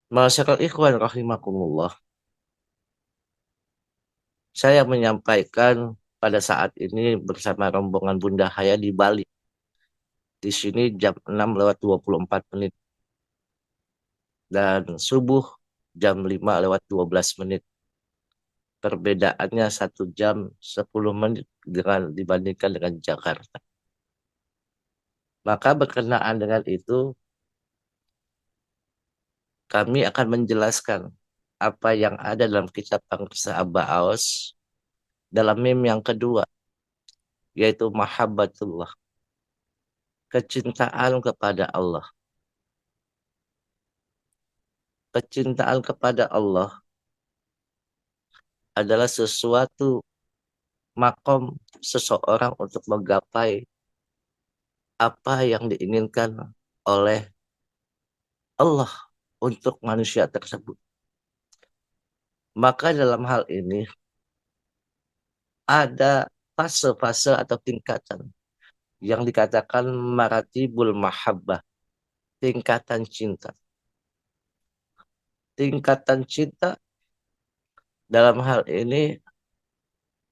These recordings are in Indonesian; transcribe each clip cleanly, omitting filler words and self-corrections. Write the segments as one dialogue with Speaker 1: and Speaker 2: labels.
Speaker 1: Ma'asyiral ikhwan rahimakumullah. Saya menyampaikan pada saat ini bersama rombongan Bunda Haya di Bali. Di sini jam 6 lewat 24 menit dan subuh jam 5 lewat 12 menit. Perbedaannya 1 jam 10 menit dibandingkan dengan Jakarta. Maka berkenaan dengan itu, kami akan menjelaskan apa yang ada dalam kitab Bangsa Aba Aos dalam mim yang kedua, yaitu mahabbatullah, kecintaan kepada Allah. Kecintaan kepada Allah adalah sesuatu makom seseorang untuk menggapai apa yang diinginkan oleh Allah untuk manusia tersebut. Maka dalam hal ini ada fase-fase atau tingkatan yang dikatakan maratibul mahabbah, tingkatan cinta. Tingkatan cinta dalam hal ini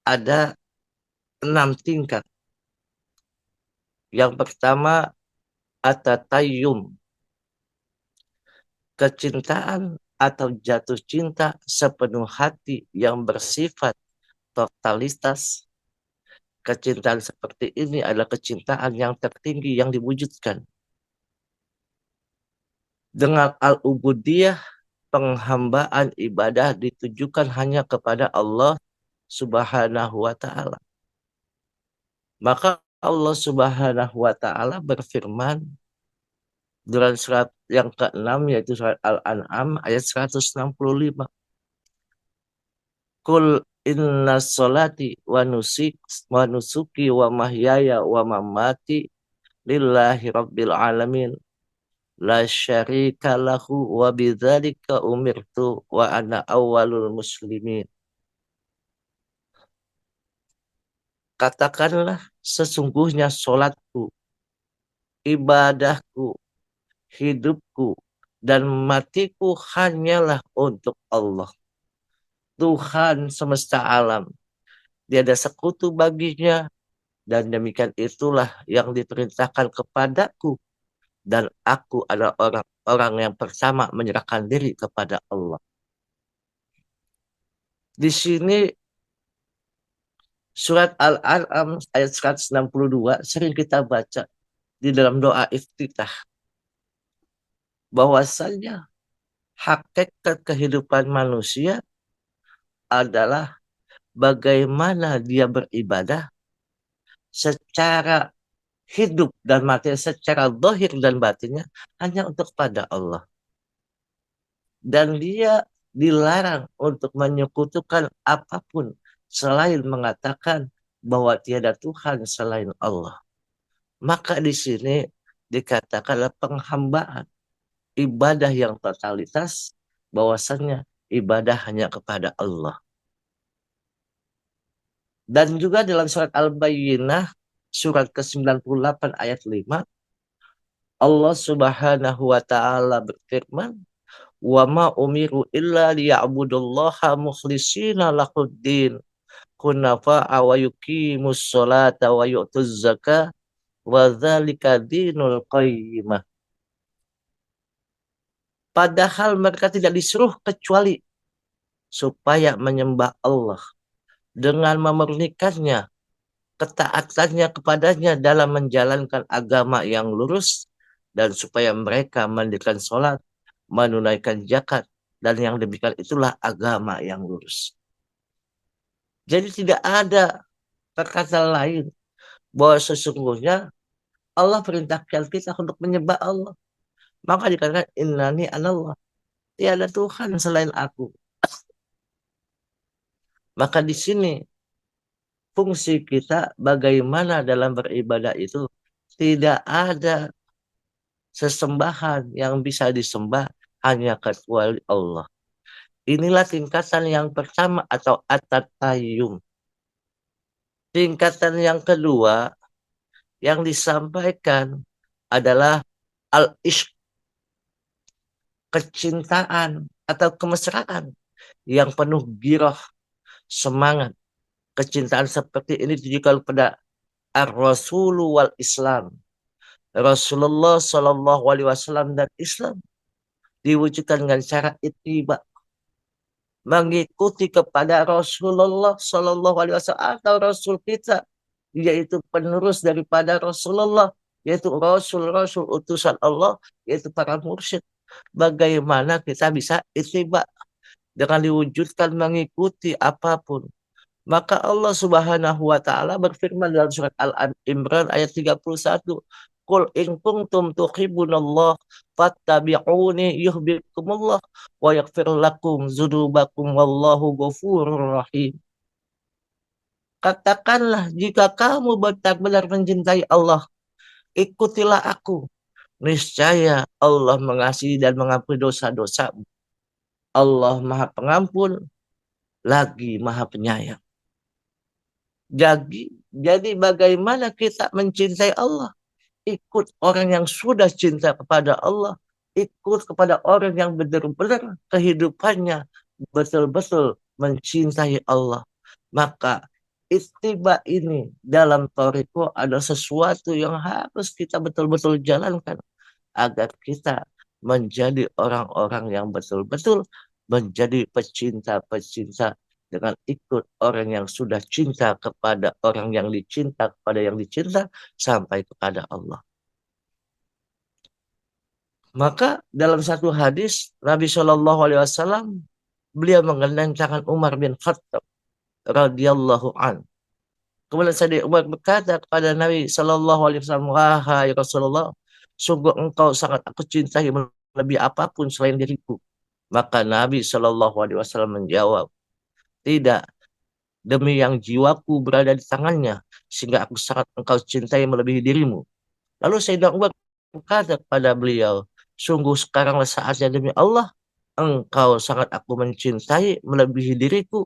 Speaker 1: ada 6 tingkat. Yang pertama, atatayyum, kecintaan atau jatuh cinta sepenuh hati yang bersifat totalitas. Kecintaan seperti ini adalah kecintaan yang tertinggi yang diwujudkan. Dengan al-ubudiyah, penghambaan ibadah ditujukan hanya kepada Allah Subhanahu wa Ta'ala. Maka Allah Subhanahu wa Ta'ala berfirman dalam surat yang ke-6, yaitu surat Al-An'am ayat 165. Kul inna solati wa nusuki wa mahyaya wa mamati lillahi rabbil alamin la syarika lahu wa bidzalika umirtu wa ana awwalul muslimin. Katakanlah, sesungguhnya solatku, ibadahku, hidupku, dan matiku hanyalah untuk Allah, Tuhan semesta alam. Tiada sekutu baginya, dan demikian itulah yang diperintahkan kepadaku, dan aku adalah orang-orang yang pertama menyerahkan diri kepada Allah. Di sini surat Al-An'am ayat 162 sering kita baca di dalam doa iftitah, bahwasanya hakikat kehidupan manusia adalah bagaimana dia beribadah secara hidup dan mati, secara zahir dan batinnya hanya untuk pada Allah. Dan dia dilarang untuk menyekutukan apapun selain mengatakan bahwa tiada Tuhan selain Allah. Maka di sini dikatakanlah penghambaan, ibadah yang totalitas, bahwasannya ibadah hanya kepada Allah. Dan juga dalam surat Al-Bayyinah, surat ke-98 ayat 5, Allah Subhanahu wa Ta'ala berfirman, "Wa ma umiru illa liya'budullaha mukhlishina lahuddin, kunafa'a wa yuqimus sholata wa yu'tuz zakah, wa dzalika dinul qayyimah." Padahal mereka tidak disuruh kecuali supaya menyembah Allah dengan memurnikannya, ketaatannya kepadanya dalam menjalankan agama yang lurus, dan supaya mereka mendirikan sholat, menunaikan zakat, dan yang demikian itulah agama yang lurus. Jadi tidak ada perkataan lain bahwa sesungguhnya Allah perintahkan kita untuk menyembah Allah. Maka dikatakan innani anallah, tiada Tuhan selain aku. Maka di sini fungsi kita bagaimana dalam beribadah itu tidak ada sesembahan yang bisa disembah hanya kecuali Allah. Inilah tingkatan yang pertama atau at-tayyum. Tingkatan yang kedua yang disampaikan adalah al-ishq, kecintaan atau kemesraan yang penuh giroh, semangat. Kecintaan seperti ini ditujukan kepada ar-Rasulu wal Islam. Rasulullah Shallallahu Alaihi Wasallam dan Islam diwujudkan dengan cara ittiba, mengikuti kepada Rasulullah Shallallahu Alaihi Wasallam atau Rasul kita, yaitu penerus daripada Rasulullah, yaitu Rasul-Rasul utusan Allah, yaitu para mursyid. Bagaimana kita bisa ittiba dengan diwujudkan mengikuti apapun. Maka Allah Subhanahu wa taala berfirman dalam surat Al-Imran ayat 31, "Qul in kuntum tuhibbunallah fattabi'uni yuhibbukumullah wa yaghfir lakum dzunubakum wallahu ghafurur rahim." Katakanlah, jika kamu benar-benar mencintai Allah, ikutilah aku. Niscaya Allah mengasihi dan mengampuni dosa-dosamu. Allah Maha Pengampun lagi Maha Penyayang. Jadi bagaimana kita mencintai Allah? Ikut orang yang sudah cinta kepada Allah. Ikut kepada orang yang benar-benar kehidupannya betul-betul mencintai Allah. Maka ittiba ini dalam Toriko ada sesuatu yang harus kita betul-betul jalankan agar kita menjadi orang-orang yang betul-betul menjadi pecinta-pecinta dengan ikut orang yang sudah cinta kepada orang yang dicinta kepada yang dicinta sampai kepada Allah. Maka dalam satu hadis Nabi Shallallahu Alaihi Wasallam beliau menggandeng tangan Umar bin Khattab radhiyallahu an. Kemudian Sayyidina Umar berkata kepada Nabi Shallallahu Alaihi Wasallam, "Wahai Rasulullah, sungguh engkau sangat aku cintai lebih apapun selain diriku." Maka Nabi Shallallahu Alaihi Wasallam menjawab, "Tidak, demi yang jiwaku berada di tangannya, sehingga aku sangat engkau cintai melebihi dirimu." Lalu Sayyidina Umar berkata kepada beliau, "Sungguh sekaranglah saatnya demi Allah, engkau sangat aku mencintai melebihi diriku."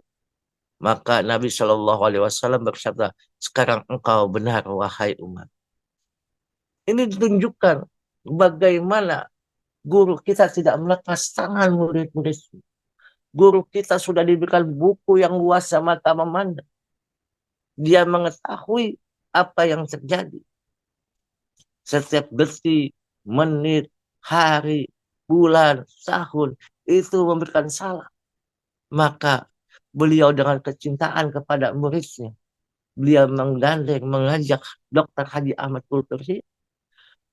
Speaker 1: Maka Nabi Shallallahu Alaihi Wasallam bersabda, "Sekarang engkau benar, wahai Umar." Ini ditunjukkan bagaimana guru kita tidak melepas tangan murid-murid. Guru kita sudah diberikan buku yang luas mata memandang. Dia mengetahui apa yang terjadi. Setiap detik, menit, hari, bulan, tahun, itu memberikan salah. Maka beliau dengan kecintaan kepada muridnya, beliau menggandeng, mengajak Dr. Haji Ahmad Kultursi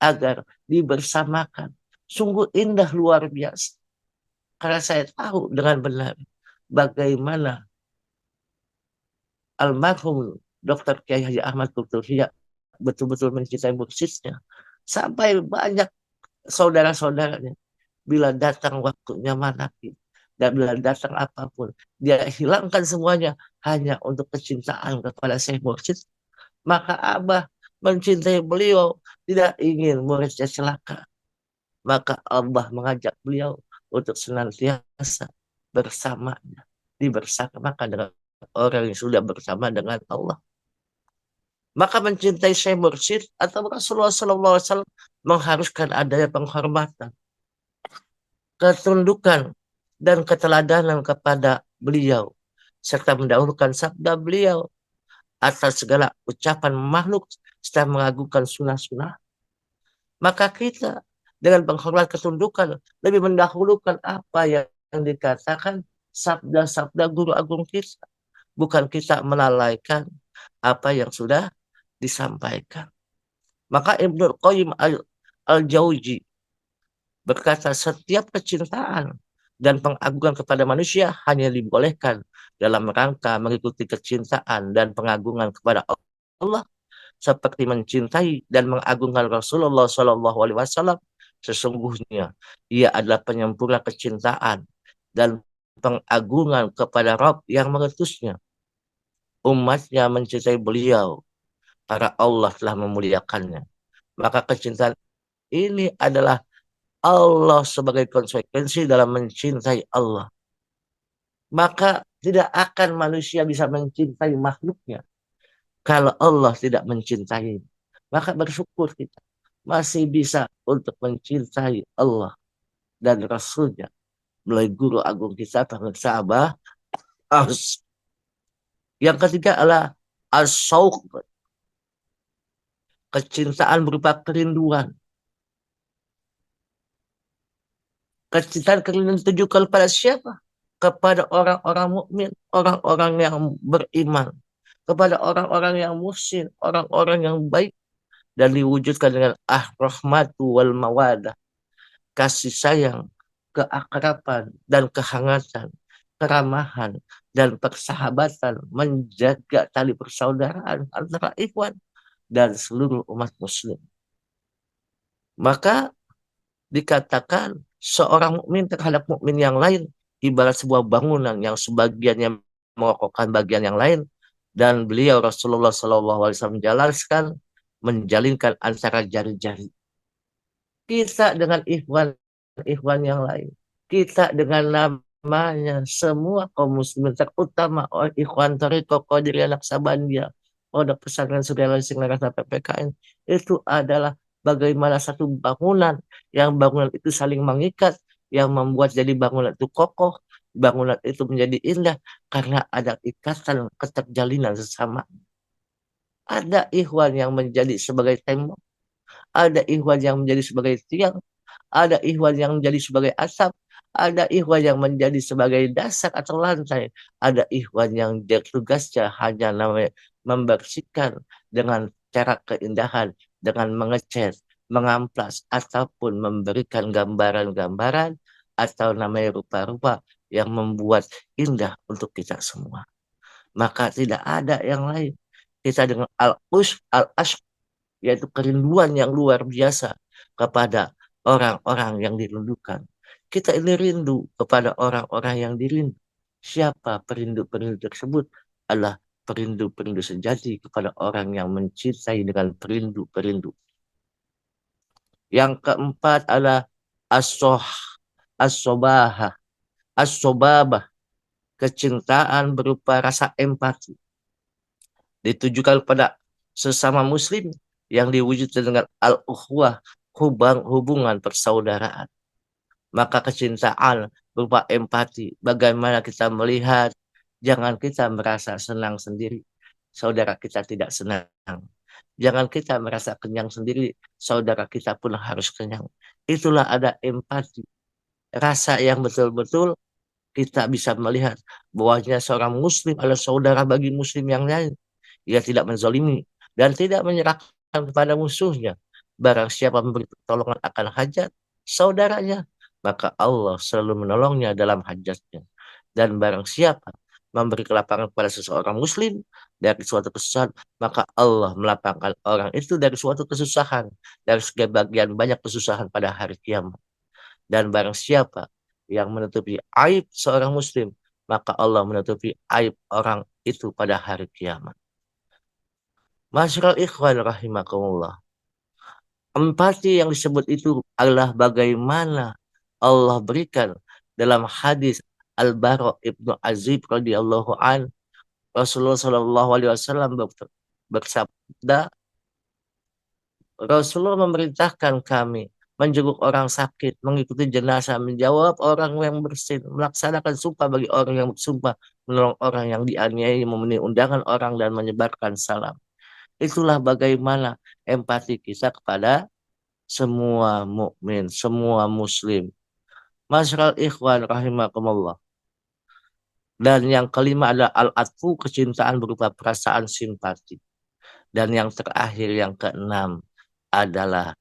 Speaker 1: agar dibersamakan. Sungguh indah luar biasa. Karena saya tahu dengan benar bagaimana almarhum Dr. Kiai Haji Ahmad Kultursi betul-betul mencintai muridnya. Sampai banyak saudara-saudaranya bila datang waktunya manaki dan bila datang apapun, dia hilangkan semuanya hanya untuk kecintaan kepada Syekh Mursyid. Maka Abah mencintai beliau, tidak ingin muridnya celaka. Maka Allah mengajak beliau untuk senantiasa bersamanya, dibersamakan dengan orang yang sudah bersama dengan Allah. Maka mencintai Syekh Mursyid atau Rasulullah SAW mengharuskan adanya penghormatan, ketundukan, dan keteladanan kepada beliau, serta mendahulukan sabda beliau atas segala ucapan makhluk, serta mengagungkan sunnah-sunnah. Maka kita dengan penghormatan ketundukan lebih mendahulukan apa yang dikatakan sabda-sabda guru agung kita. Bukan kita melalaikan apa yang sudah disampaikan. Maka Ibnu Qayyim al-Jauzi berkata, setiap kecintaan dan pengagungan kepada manusia hanya dibolehkan dalam rangka mengikuti kecintaan dan pengagungan kepada Allah, seperti mencintai dan mengagungkan Rasulullah Shallallahu Alaihi Wasallam. Sesungguhnya ia adalah penyempurna kecintaan dan pengagungan kepada Rabb yang mengutusnya. Umatnya mencintai beliau karena Allah telah memuliakannya. Maka kecintaan ini adalah Allah sebagai konsekuensi dalam mencintai Allah. Maka tidak akan manusia bisa mencintai makhluknya kalau Allah tidak mencintai. Maka bersyukur kita masih bisa untuk mencintai Allah. dan Rasulnya melalui guru agung kita sahabat. Yang ketiga adalah as-sauq, kecintaan berupa kerinduan. Kecintaan kerinduan ditujukan kepada siapa? Kepada orang-orang mukmin, orang-orang yang beriman, kepada orang-orang yang muhsin, orang-orang yang baik, dan diwujudkan dengan rahmatu wal mawadah, kasih sayang, keakraban dan kehangatan, keramahan dan persahabatan, menjaga tali persaudaraan antara ikhwan dan seluruh umat muslim. Maka dikatakan seorang mukmin terhadap mukmin yang lain ibarat sebuah bangunan yang sebagiannya mengokohkan bagian yang lain, dan beliau Rasulullah SAW menjelaskan menjalinkan antara jari-jari kita dengan ikhwan yang lain, kita dengan namanya, semua kaum muslimin terutama ikhwan Thariqah Qadiriyah Naksabandia, Pondok Pesantren Suria Singaraja sampai PKN, itu adalah bagaimana satu bangunan yang bangunan itu saling mengikat, yang membuat jadi bangunan itu kokoh, bangunan itu menjadi indah karena ada ikatan keterjalinan sesama. Ada ikhwan yang menjadi sebagai tembok, ada ikhwan yang menjadi sebagai tiang, ada ikhwan yang menjadi sebagai asap, ada ikhwan yang menjadi sebagai dasar atau lantai, ada ikhwan yang tugasnya hanya namanya membersihkan dengan cara keindahan, dengan mengecat, mengamplas, ataupun memberikan gambaran-gambaran atau namanya rupa-rupa yang membuat indah untuk kita semua. Maka tidak ada yang lain. Kita dengan al-ashq, yaitu kerinduan yang luar biasa kepada orang-orang yang dirindukan. Kita ini rindu kepada orang-orang yang dirindu. Siapa perindu-perindu tersebut? Adalah perindu-perindu sejati kepada orang yang mencintai dengan perindu-perindu. Yang keempat adalah as-soh, as-sobahah, as-sobabah, kecintaan berupa rasa empati. Ditujukan kepada sesama muslim yang diwujudkan dengan al-ukhwah, hubungan persaudaraan. Maka kecintaan berupa empati, bagaimana kita melihat, jangan kita merasa senang sendiri, saudara kita tidak senang. Jangan kita merasa kenyang sendiri, saudara kita pun harus kenyang. Itulah ada empati, rasa yang betul-betul kita bisa melihat bahwanya seorang muslim adalah saudara bagi muslim yang lain. Ia tidak menzalimi dan tidak menyerahkan kepada musuhnya. Barang siapa memberi pertolongan akan hajat saudaranya, maka Allah selalu menolongnya dalam hajatnya. Dan barang siapa memberi kelapangan kepada seseorang muslim dari suatu kesusahan, maka Allah melapangkan orang itu dari suatu kesusahan, dari sebagian banyak kesusahan pada hari kiamat. Dan barang siapa yang menutupi aib seorang muslim, maka Allah menutupi aib orang itu pada hari kiamat. Masyarakat ikhwan rahimakumullah. Empati yang disebut itu adalah bagaimana Allah berikan dalam hadis Al-Bara Ibnu Azib radhiyallahu an, Rasulullah Shallallahu alaihi wasallam bersabda, Rasulullah memerintahkan kami menjenguk orang sakit, mengikuti jenazah, menjawab orang yang bersin, melaksanakan sumpah bagi orang yang bersumpah, menolong orang yang dianiaya, memenuhi undangan orang dan menyebarkan salam. Itulah bagaimana empati kita kepada semua mukmin, semua muslim. Masyaallah ikhwan rahimakumullah. Dan yang kelima adalah al-atfu, kecintaan berupa perasaan simpati. Dan yang terakhir, yang keenam adalah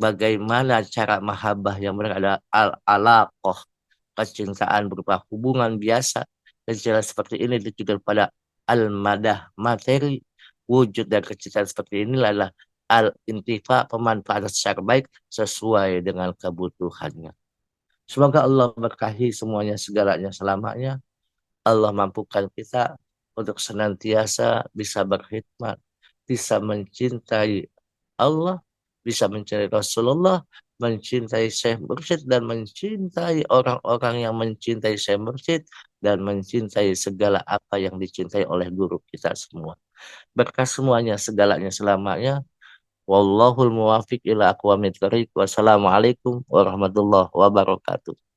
Speaker 1: bagaimana cara mahabbah yang benar adalah al-alaqah, kecintaan berupa hubungan biasa. Kecintaan seperti ini ditujukan pada al-madah, materi. Wujud dan kecintaan seperti inilah adalah al-intifa, pemanfaatan secara baik sesuai dengan kebutuhannya. Semoga Allah berkahi semuanya, segalanya, selamanya. Allah mampukan kita untuk senantiasa bisa berkhidmat, bisa mencintai Allah, bisa mencintai Rasulullah, mencintai Syekh Mursyid, dan mencintai orang-orang yang mencintai Syekh Mursyid, dan mencintai segala apa yang dicintai oleh guru kita semua. Berkah semuanya, segalanya, selamanya. Wallahul muwafiq ila aqwamit thoriq. Wassalamualaikum warahmatullahi wabarakatuh.